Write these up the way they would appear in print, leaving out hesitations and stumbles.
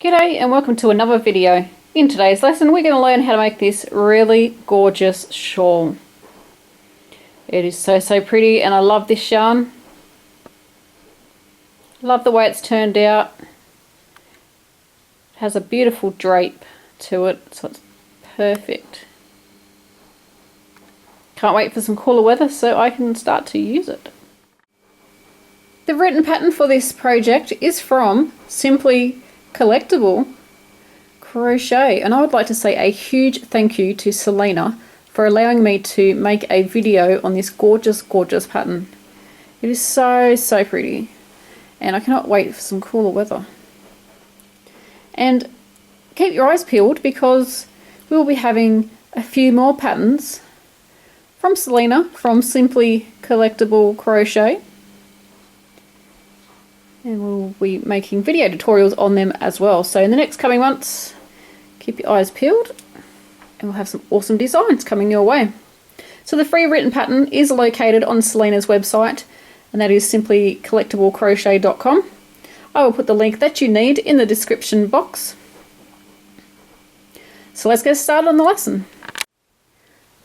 G'day and welcome to another video. In today's lesson we're going to learn how to make this really gorgeous shawl. It is so pretty and I love this yarn. Love the way it's turned out. It has a beautiful drape to it, so it's perfect. Can't wait for some cooler weather so I can start to use it. The written pattern for this project is from Simply Collectible Crochet, and I would like to say a huge thank you to Selena for allowing me to make a video on this gorgeous pattern. It is so pretty and I cannot wait for some cooler weather. And keep your eyes peeled because we'll be having a few more patterns from Selena from Simply Collectible Crochet. And we'll be making video tutorials on them as well. So in the next coming months, keep your eyes peeled and we'll have some awesome designs coming your way. So the free written pattern is located on Selena's website, and that is simplycollectiblecrochet.com. I will put the link that you need in the description box. So let's get started on the lesson.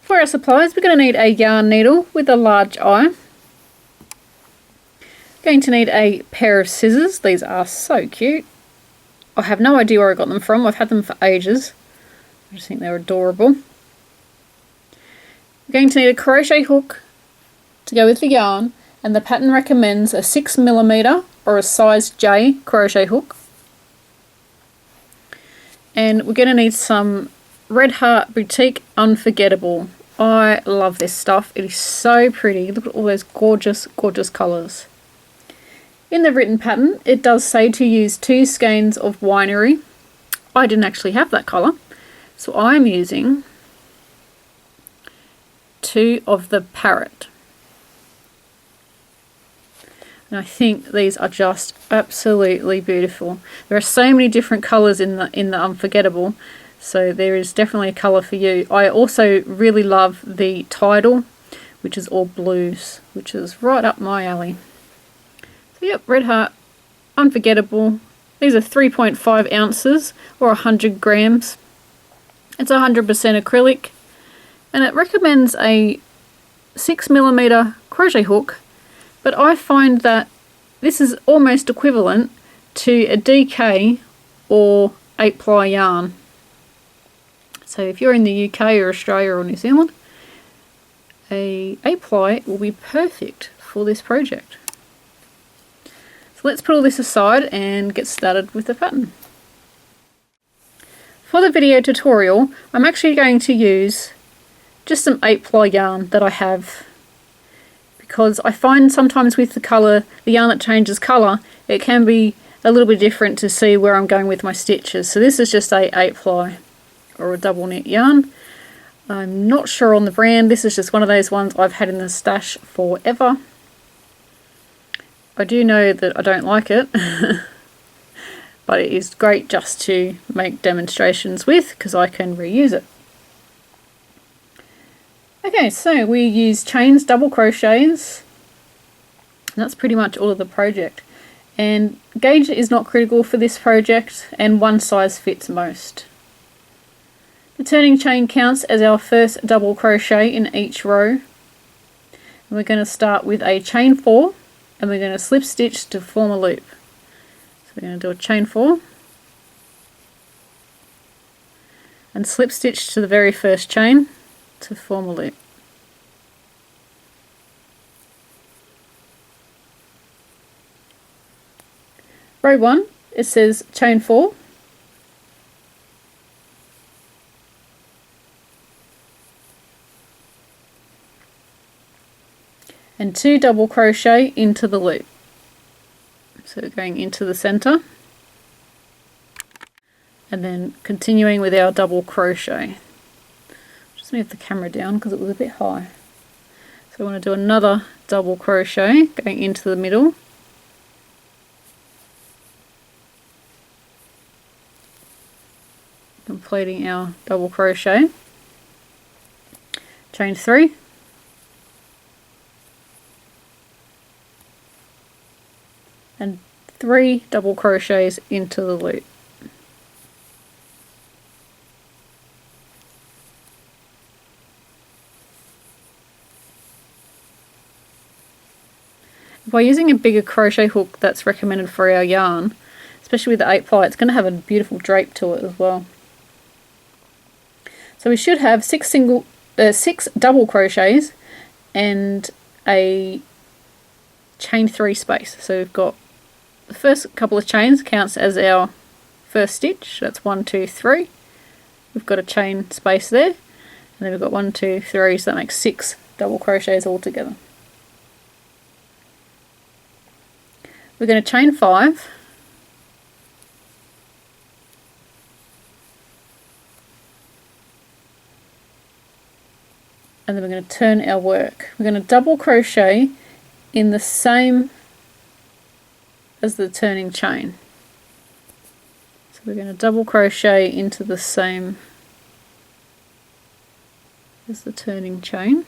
For our supplies, we're going to need a yarn needle with a large eye. Going to need a pair of scissors. These are so cute. I have no idea where I got them from. I've had them for ages. I just think they're adorable. We're going to need a crochet hook to go with the yarn, and the pattern recommends a 6mm or a size J crochet hook. And we're going to need some Red Heart Boutique Unforgettable. I love this stuff. It is so pretty. Look at all those gorgeous colours. In the written pattern, it does say to use 2 skeins of Winery. I didn't actually have that colour, so I'm using 2 of the Parrot. And I think these are just absolutely beautiful. There are so many different colours in the Unforgettable, so there is definitely a colour for you. I also really love the Tidal, which is all blues, which is right up my alley. Yep, Red Heart Unforgettable. These are 3.5 ounces or 100 grams. It's 100% acrylic, and it recommends a 6mm crochet hook, but I find that this is almost equivalent to a DK or 8-ply yarn. So if you're in the UK or Australia or New Zealand, a 8-ply will be perfect for this project. Let's put all this aside and get started with the pattern. For the video tutorial, I'm actually going to use just some 8-ply yarn that I have, because I find sometimes with the yarn that changes colour, it can be a little bit different to see where I'm going with my stitches. So this is just a 8-ply or a double knit yarn. I'm not sure on the brand. This is just one of those ones I've had in the stash forever. I do know that I don't like it, but it is great just to make demonstrations with because I can reuse it. Okay, so we use chains, double crochets, and that's pretty much all of the project. And gauge is not critical for this project, and one size fits most. The turning chain counts as our first double crochet in each row. And we're going to start with a chain 4. And we're going to slip stitch to form a loop. So we're going to do a chain 4 and slip stitch to the very first chain to form a loop. Row 1, it says chain 4, and 2 double crochet into the loop. So we're going into the center and then continuing with our double crochet. Just move the camera down because it was a bit high. So I want to do another double crochet going into the middle, completing our double crochet, chain 3, and 3 double crochets into the loop. By using a bigger crochet hook that's recommended for our yarn, especially with the 8 ply, it's going to have a beautiful drape to it as well. So we should have 6 double crochets and a chain 3 space. So we've got the first couple of chains counts as our first stitch. That's 1, 2, 3. We've got a chain space there, and then we've got 1, 2, 3, so that makes 6 double crochets all together. We're going to chain 5, and then we're going to turn our work. We're going to double crochet in the same as the turning chain. So we're going to double crochet into the same as the turning chain.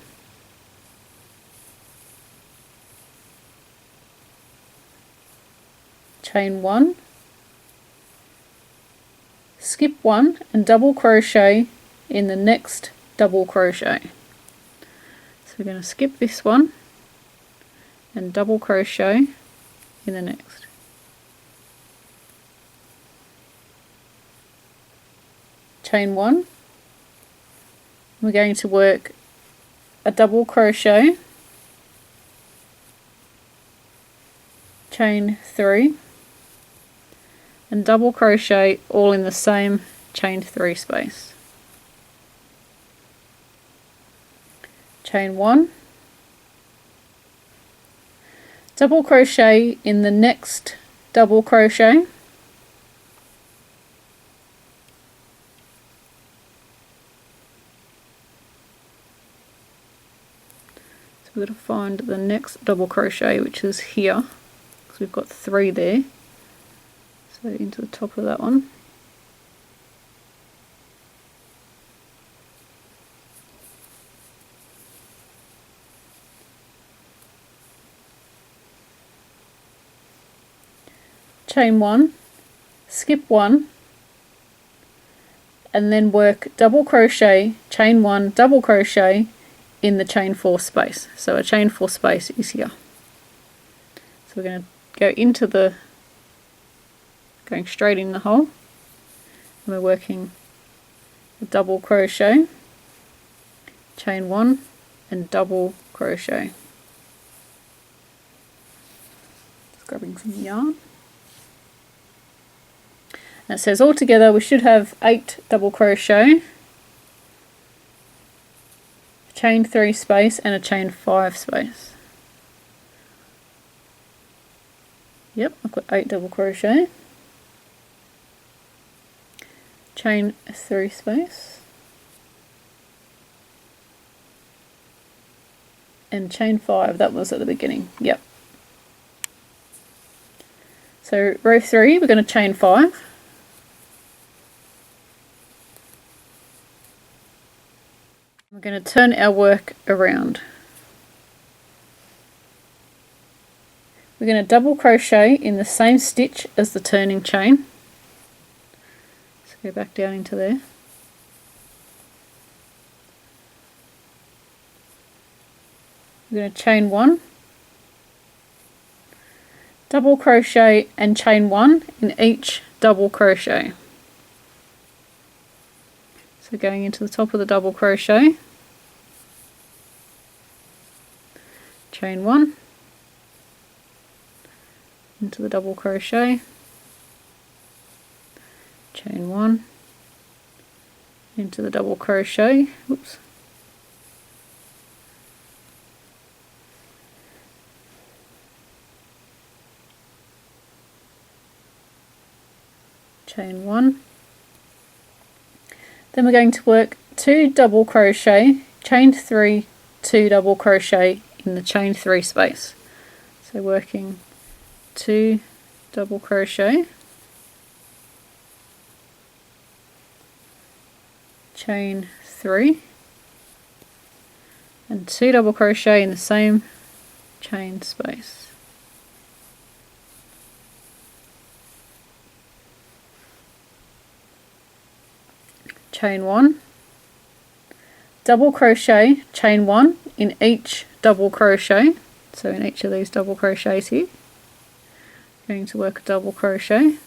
Chain 1, skip 1 and double crochet in the next double crochet. So we're going to skip this one and double crochet in the next. Chain 1, we're going to work a double crochet, chain 3, and double crochet all in the same chain 3 space. Chain 1, double crochet in the next double crochet, so we're going to find the next double crochet, which is here, because we've got 3 there. So into the top of that one. Chain 1, skip 1, and then work double crochet, chain 1, double crochet in the chain 4 space. So a chain 4 space is here. So we're going to go into the, going straight in the hole, and we're working a double crochet, chain 1 and double crochet. Just grabbing some yarn. And it says altogether we should have 8 double crochet, chain 3 space and a chain 5 space. Yep, I've got 8 double crochet, chain 3 space, and chain 5. That was at the beginning. Yep. So row 3 we're going to chain 5, we're going to turn our work around. We're going to double crochet in the same stitch as the turning chain. So go back down into there. We're going to chain 1, double crochet and chain 1 in each double crochet. So going into the top of the double crochet, chain 1, into the double crochet, chain 1, into the double crochet, oops, chain 1. Then we're going to work 2 double crochet, chain 3, 2 double crochet in the chain 3 space. So working 2 double crochet, chain 3, and 2 double crochet in the same chain space. Chain 1, double crochet, chain 1 in each double crochet. So in each of these double crochets here, I'm going to work a double crochet,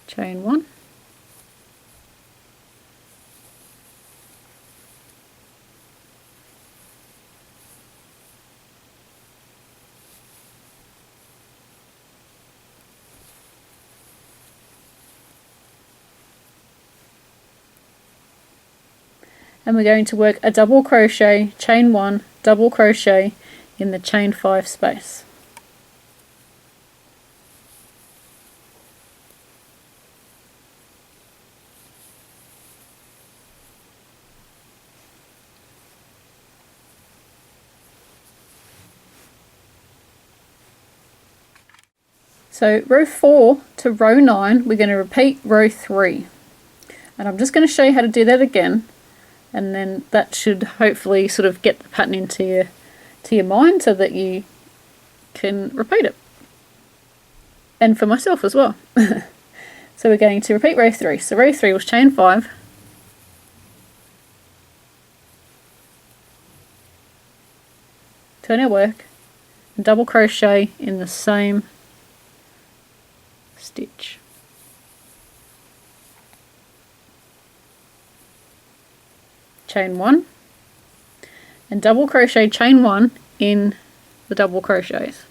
chain 1, and we're going to work a double crochet, chain 1, double crochet in the chain 5 space. So row 4 to row 9, we're going to repeat row 3. And I'm just going to show you how to do that again, and then that should hopefully sort of get the pattern into your mind so that you can repeat it. And for myself as well. So we're going to repeat row 3. So row 3 was chain 5, turn our work, and double crochet in the same stitch. Chain 1 and double crochet chain 1 in the double crochets.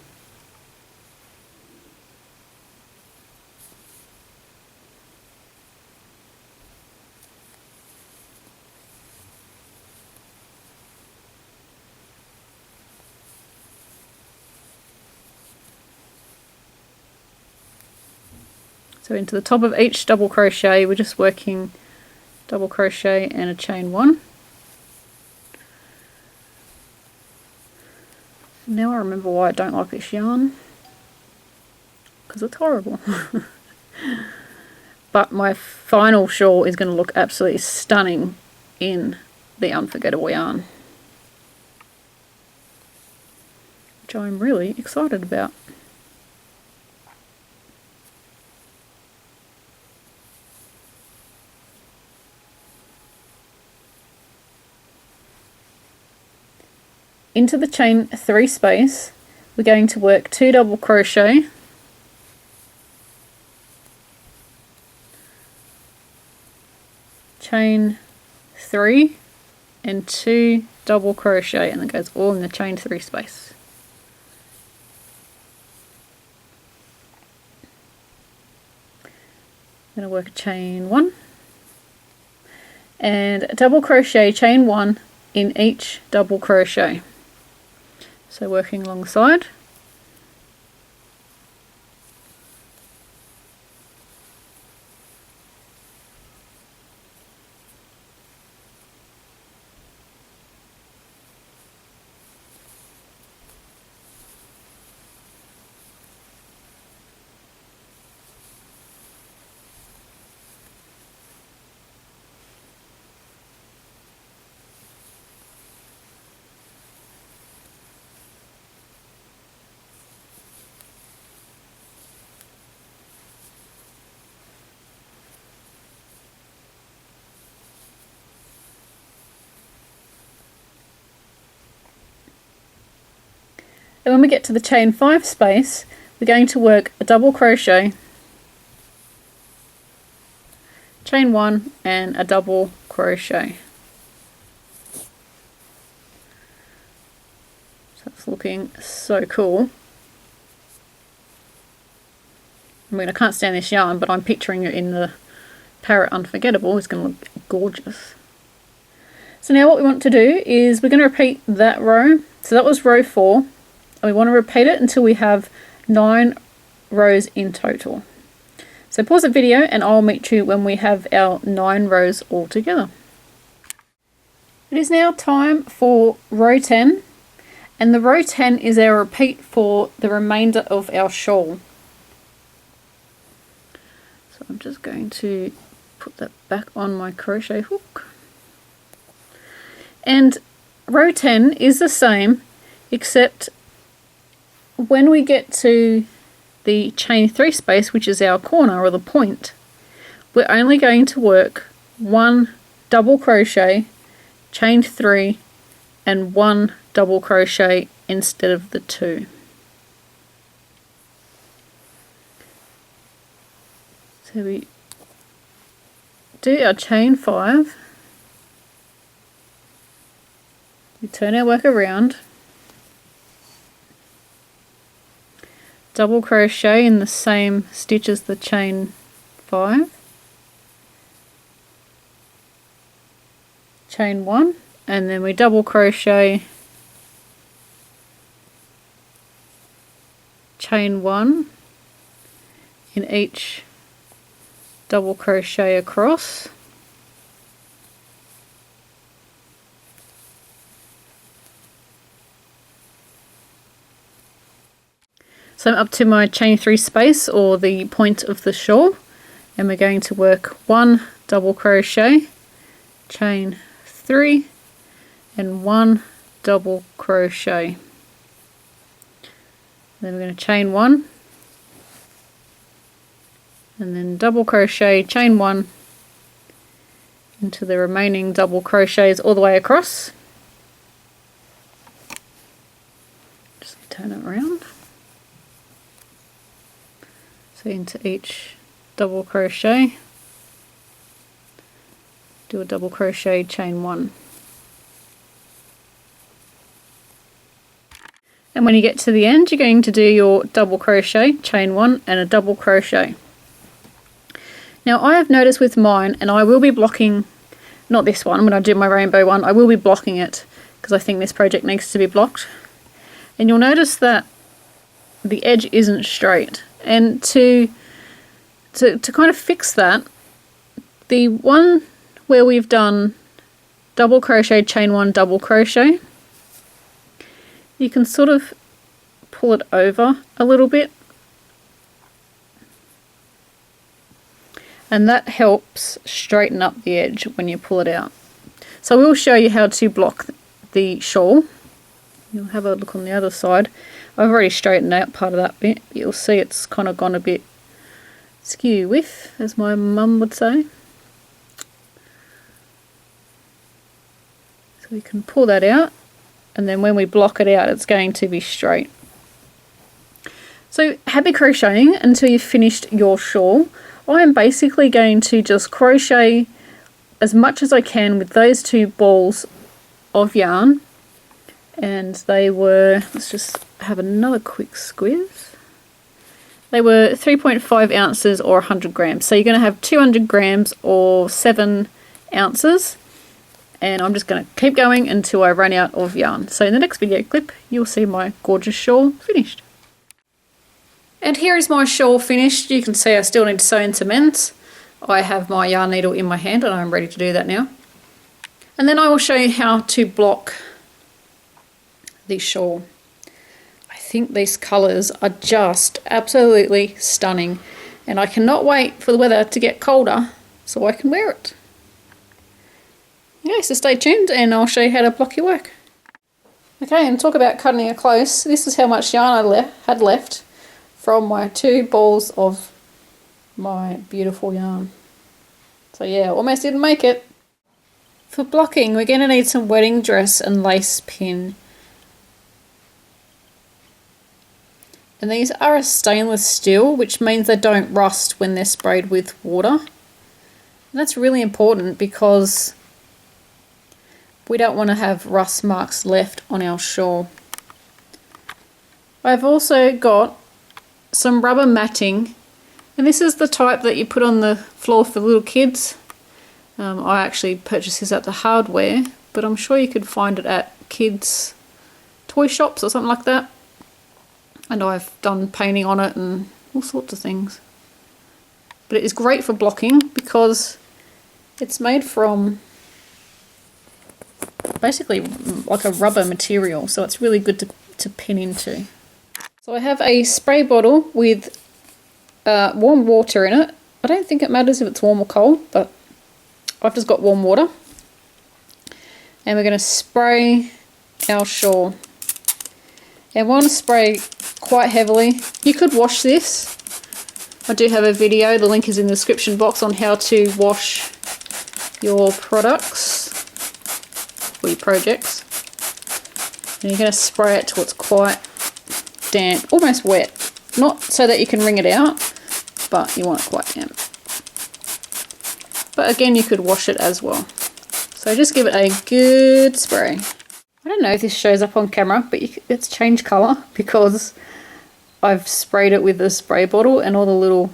So into the top of each double crochet we're just working double crochet and a chain 1. Now I remember why I don't like this yarn, because it's horrible. But my final shawl is going to look absolutely stunning in the unforgettable yarn, which I'm really excited about. Into the chain 3 space we're going to work 2 double crochet, chain 3 and 2 double crochet, and it goes all in the chain 3 space. I'm going to work a chain 1 and a double crochet chain 1 in each double crochet. So working alongside, and when we get to the chain 5 space we're going to work a double crochet, chain 1 and a double crochet. So it's looking so cool. I mean, I can't stand this yarn, but I'm picturing it in the Parrot Unforgettable. It's going to look gorgeous. So now what we want to do is we're going to repeat that row. So that was row 4. And we want to repeat it until we have 9 rows in total. So pause the video and I'll meet you when we have our 9 rows all together. It is now time for row 10, and the row 10 is our repeat for the remainder of our shawl. So I'm just going to put that back on my crochet hook. And row 10 is the same, except when we get to the chain 3 space, which is our corner or the point, we're only going to work 1 double crochet, chain 3 and 1 double crochet instead of the 2. So we do our chain 5, we turn our work around, double crochet in the same stitch as the chain 5, chain 1, and then we double crochet, chain 1 in each double crochet across, so I'm up to my chain 3 space, or the point of the shawl, and we're going to work 1 double crochet, chain 3 and 1 double crochet. Then we're going to chain 1 and then double crochet, chain 1 into the remaining double crochets all the way across. Just turn it around. So into each double crochet, do a double crochet, chain 1. And when you get to the end, you're going to do your double crochet, chain 1 and a double crochet. Now I have noticed with mine, and I will be blocking, not this one, when I do my rainbow one, I will be blocking it because I think this project needs to be blocked. And you'll notice that the edge isn't straight. And to kind of fix that, the one where we've done double crochet, chain 1, double crochet, you can sort of pull it over a little bit, and that helps straighten up the edge when you pull it out. So we'll show you how to block the shawl. You'll have a look on the other side. I've already straightened out part of that bit. You'll see it's kind of gone a bit skew with, as my mum would say. So we can pull that out, and then when we block it out, it's going to be straight. So happy crocheting until you've finished your shawl. I am basically going to just crochet as much as I can with those 2 balls of yarn, and they were, let's just have another quick squeeze, they were 3.5 ounces or 100 grams, so you're going to have 200 grams or 7 ounces, and I'm just going to keep going until I run out of yarn. So in the next video clip you'll see my gorgeous shawl finished. And here is my shawl finished. You can see I still need to sew in some ends. I have my yarn needle in my hand and I'm ready to do that now. And then I will show you how to block the shawl. I think these colours are just absolutely stunning, and I cannot wait for the weather to get colder so I can wear it. Okay, so stay tuned and I'll show you how to block your work. Okay, and talk about cutting it close. This is how much yarn I had left from my 2 balls of my beautiful yarn. So yeah, almost didn't make it. For blocking, we're going to need some wedding dress and lace pin. And these are a stainless steel, which means they don't rust when they're sprayed with water. And that's really important because we don't want to have rust marks left on our shawl. I've also got some rubber matting, and this is the type that you put on the floor for little kids. I actually purchased this at the hardware, but I'm sure you could find it at kids' toy shops or something like that. And I've done painting on it and all sorts of things. But it is great for blocking because it's made from basically like a rubber material, so it's really good to pin into. So I have a spray bottle with warm water in it. I don't think it matters if it's warm or cold, but I've just got warm water. And we're going to spray our shawl. And we want to spray quite heavily. You could wash this. I do have a video, the link is in the description box, on how to wash your products or your projects. And you're going to spray it till it's quite damp, almost wet. Not so that you can wring it out, but you want it quite damp. But again, you could wash it as well. So just give it a good spray. I don't know if this shows up on camera, but it's changed colour because I've sprayed it with a spray bottle and all the little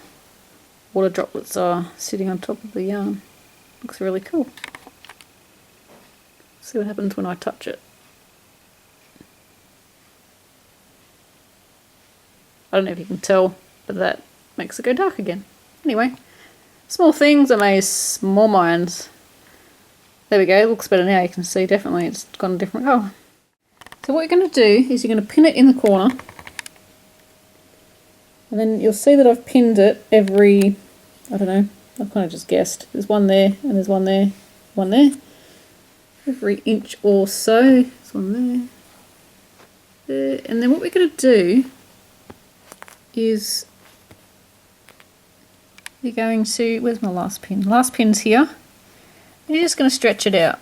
water droplets are sitting on top of the yarn. Looks really cool. See what happens when I touch it. I don't know if you can tell, but that makes it go dark again. Anyway, small things amaze small minds. There we go, it looks better now. You can see definitely it's gone a different colour. So what you're going to do is you're going to pin it in the corner. And then you'll see that I've pinned it every, I don't know, I've kind of just guessed. There's one there, and there's one there, one there. Every inch or so. There's one there. There. And then what we're going to do is you're going to, where's my last pin? Last pin's here. And you're just going to stretch it out.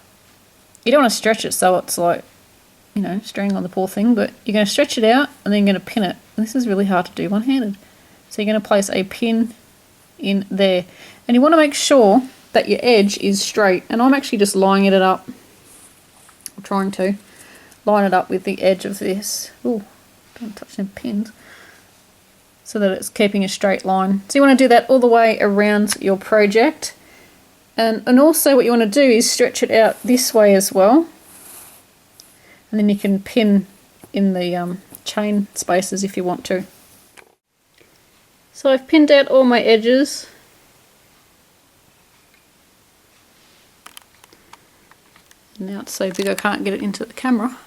You don't want to stretch it so it's like, you know, string on the poor thing, but you're going to stretch it out and then you're going to pin it. And this is really hard to do one-handed. So you're going to place a pin in there. And you want to make sure that your edge is straight. And I'm actually just lining it up. I'm trying to line it up with the edge of this. Ooh, don't touch them pins. So that it's keeping a straight line. So you want to do that all the way around your project. And also what you want to do is stretch it out this way as well. And then you can pin in the chain spaces if you want to. So I've pinned out all my edges. Now it's so big I can't get it into the camera.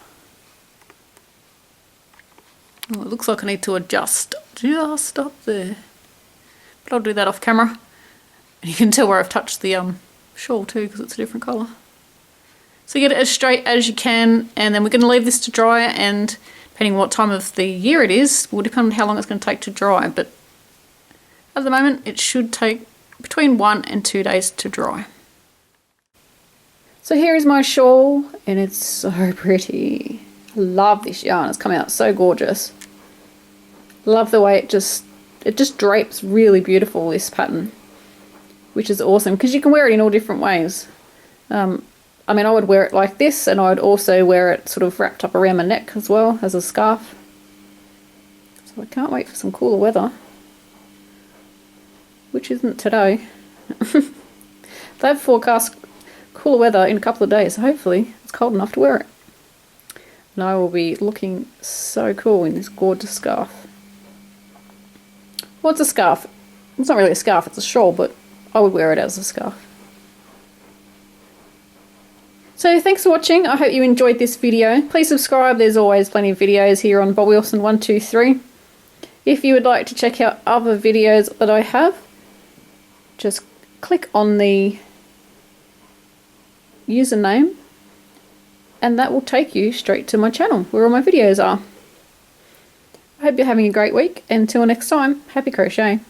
Oh, it looks like I need to adjust just up there. But I'll do that off camera. And you can tell where I've touched the shawl too because it's a different colour. So get it as straight as you can, and then we're going to leave this to dry, and depending on what time of the year it is, will depend on how long it's going to take to dry. But at the moment it should take between 1 and 2 days to dry. So here is my shawl, and it's so pretty. I love this yarn, it's come out so gorgeous. Love the way it just drapes really beautiful, this pattern, which is awesome because you can wear it in all different ways. I mean, I would wear it like this, and I would also wear it sort of wrapped up around my neck as well as a scarf. So I can't wait for some cooler weather, which isn't today. They've forecast cooler weather in a couple of days, so hopefully it's cold enough to wear it. And I will be looking so cool in this gorgeous scarf. Well, it's a scarf. It's not really a scarf, it's a shawl, but I would wear it as a scarf. So thanks for watching. I hope you enjoyed this video. Please subscribe. There's always plenty of videos here on Bob Wilson 123. If you would like to check out other videos that I have, just click on the username and that will take you straight to my channel where all my videos are. I hope you're having a great week. Until next time, happy crochet.